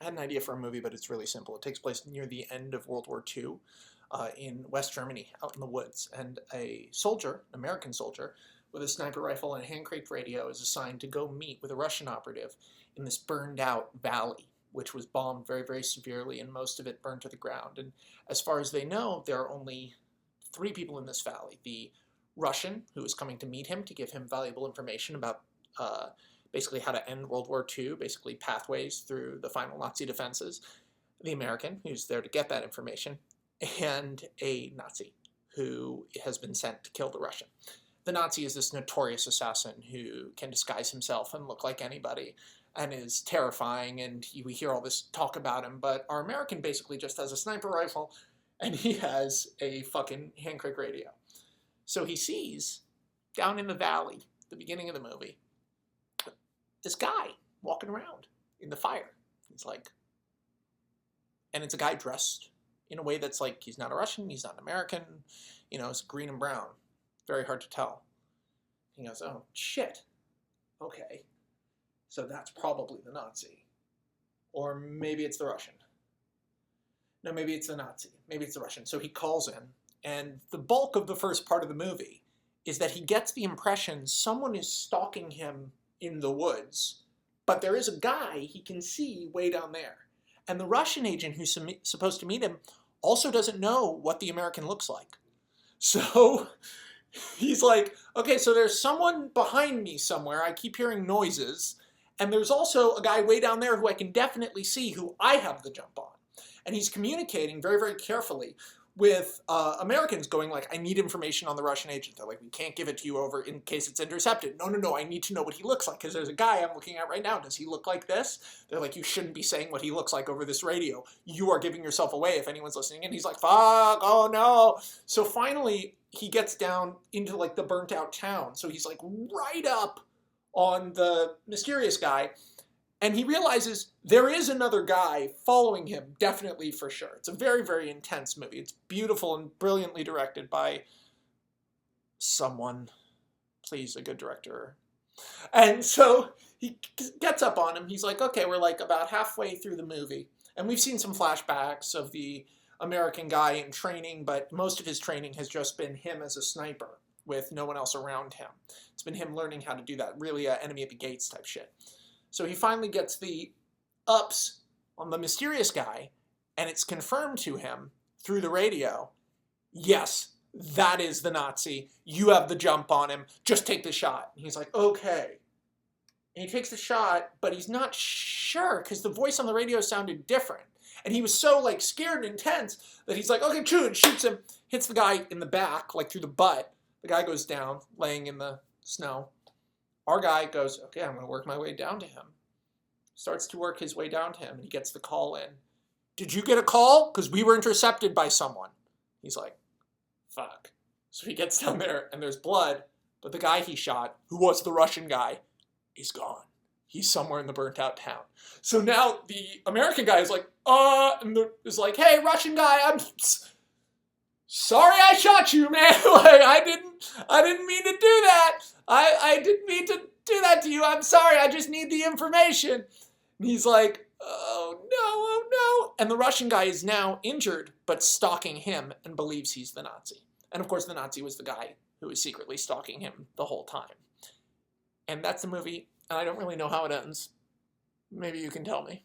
I had an idea for a movie, but it's really simple. It takes place near the end of World War II in West Germany, out in the woods. And a soldier, an American soldier, with a sniper rifle and a hand crank radio is assigned to go meet with a Russian operative in this burned out valley, which was bombed very, very severely, and most of it burned to the ground. And as far as they know, there are only three people in this valley: the Russian, who is coming to meet him to give him valuable information about uh, basically how to end World War II, basically pathways through the final Nazi defenses; the American, who's there to get that information; and a Nazi who has been sent to kill the Russian. The Nazi is this notorious assassin who can disguise himself and look like anybody and is terrifying, and we hear all this talk about him, but our American basically just has a sniper rifle and he has a fucking hand crank radio. So he sees down in the valley, the beginning of the movie, this guy walking around in the fire. He's like, and it's a guy dressed in a way that's like, he's not a Russian, he's not an American, it's green and brown. Very hard to tell. He goes, oh, shit. Okay. So that's probably the Nazi. Or maybe it's the Russian. No, maybe it's the Nazi. Maybe it's the Russian. So he calls in, and the bulk of the first part of the movie is that he gets the impression someone is stalking him in the woods, but there is a guy he can see way down there. And the Russian agent who's supposed to meet him also doesn't know what the American looks like. So he's like, okay, so there's someone behind me somewhere. I keep hearing noises. And there's also a guy way down there who I can definitely see who I have the jump on. And he's communicating very, very carefully with Americans going like, I need information on the Russian agent. They're like, we can't give it to you over in case it's intercepted. No, I need to know what he looks like because there's a guy I'm looking at right now. Does he look like this? They're like, you shouldn't be saying what he looks like over this radio. You are giving yourself away if anyone's listening. And he's like, fuck, oh no. So finally, he gets down into like the burnt out town. So he's like right up on the mysterious guy. And he realizes there is another guy following him, definitely for sure. It's a very, very intense movie. It's beautiful and brilliantly directed by someone, please, a good director. And so he gets up on him. He's like, okay, we're like about halfway through the movie. And we've seen some flashbacks of the American guy in training, but most of his training has just been him as a sniper with no one else around him. It's been him learning how to do that, really enemy at the gates type shit. So he finally gets the ups on the mysterious guy, and it's confirmed to him through the radio, yes, that is the Nazi. You have the jump on him. Just take the shot. And he's like, okay. And he takes the shot, but he's not sure because the voice on the radio sounded different. And he was so like scared and intense that he's like, okay, true, and shoots him, hits the guy in the back, like through the butt. The guy goes down, laying in the snow. Our guy goes, okay, I'm going to work my way down to him. Starts to work his way down to him, and he gets the call in. Did you get a call? Because we were intercepted by someone. He's like, fuck. So he gets down there, and there's blood, but the guy he shot, who was the Russian guy, is gone. He's somewhere in the burnt-out town. So now the American guy is like, and is like, hey, Russian guy, I'm sorry I shot you, man. Like, I didn't mean to do that. I didn't mean to do that to you. I'm sorry. I just need the information. And he's like, oh no. And the Russian guy is now injured, but stalking him and believes he's the Nazi. And of course, the Nazi was the guy who was secretly stalking him the whole time. And that's the movie. And I don't really know how it ends. Maybe you can tell me.